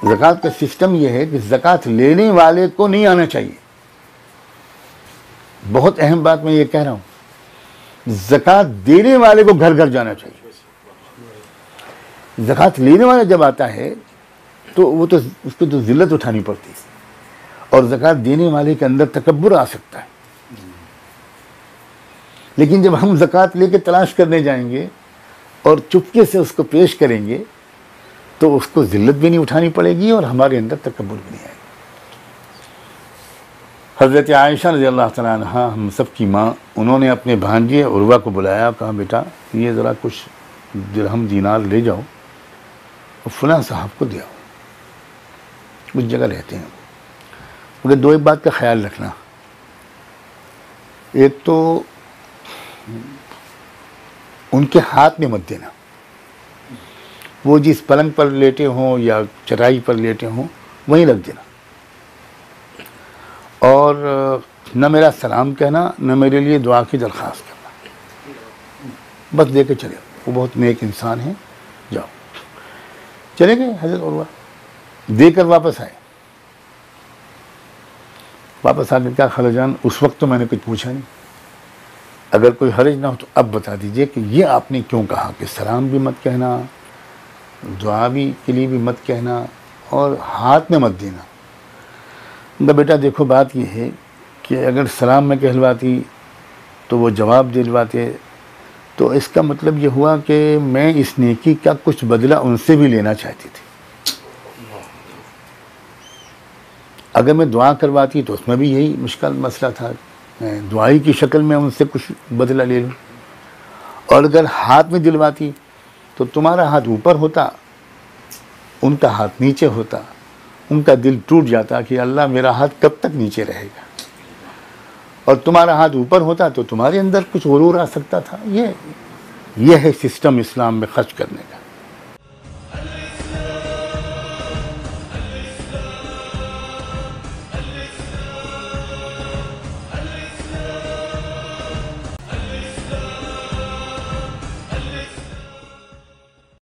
زکوٰۃ کا سسٹم یہ ہے کہ زکوٰۃ لینے والے کو نہیں آنا چاہیے. بہت اہم بات میں یہ کہہ رہا ہوں، زکوٰۃ دینے والے کو گھر گھر جانا چاہیے. زکوٰۃ لینے والا جب آتا ہے تو وہ تو اس کو تو ذلت اٹھانی پڑتی ہے، اور زکوٰۃ دینے والے کے اندر تکبر آ سکتا ہے. لیکن جب ہم زکوٰۃ لے کے تلاش کرنے جائیں گے اور چپکے سے اس کو پیش کریں گے تو اس کو ذلت بھی نہیں اٹھانی پڑے گی اور ہمارے اندر تکبر بھی نہیں آئے گا. حضرت عائشہ رضی اللہ تعالیٰ عنہ، ہم سب کی ماں، انہوں نے اپنے بھانجے عروہ کو بلایا، کہا بیٹا یہ ذرا کچھ درہم دینار لے جاؤ اور فلاں صاحب کو دے آؤ، کچھ جگہ رہتے ہیں. مگر دو ایک بات کا خیال رکھنا، ایک تو ان کے ہاتھ میں مت دینا، وہ جس پلنگ پر لیٹے ہوں یا چٹائی پر لیٹے ہوں وہیں رکھ دینا، اور نہ میرا سلام کہنا نہ میرے لیے دعا کی درخواست کرنا، بس دے کے چلے. وہ بہت نیک انسان ہیں، جاؤ. چلے گئے حضرت عروہ، دے کر واپس آئے. واپس آ کے کیا خالہ جان، اس وقت تو میں نے کچھ پوچھا نہیں، اگر کوئی حرج نہ ہو تو اب بتا دیجئے کہ یہ آپ نے کیوں کہا کہ سلام بھی مت کہنا، دعا بھی کے لیے بھی مت کہنا اور ہاتھ میں مت دینا. بیٹا دیکھو بات یہ ہے کہ اگر سلام میں کہلواتی تو وہ جواب دلواتے تو اس کا مطلب یہ ہوا کہ میں اس نیکی کا کچھ بدلہ ان سے بھی لینا چاہتی تھی. اگر میں دعا کرواتی تو اس میں بھی یہی مشکل مسئلہ تھا، میں دعائی کی شکل میں ان سے کچھ بدلہ لے لوں. اور اگر ہاتھ میں دلواتی تو تمہارا ہاتھ اوپر ہوتا، ان کا ہاتھ نیچے ہوتا، ان کا دل ٹوٹ جاتا کہ اللہ میرا ہاتھ کب تک نیچے رہے گا، اور تمہارا ہاتھ اوپر ہوتا تو تمہارے اندر کچھ غرور آ سکتا تھا. یہ ہے سسٹم اسلام میں خرچ کرنے کا.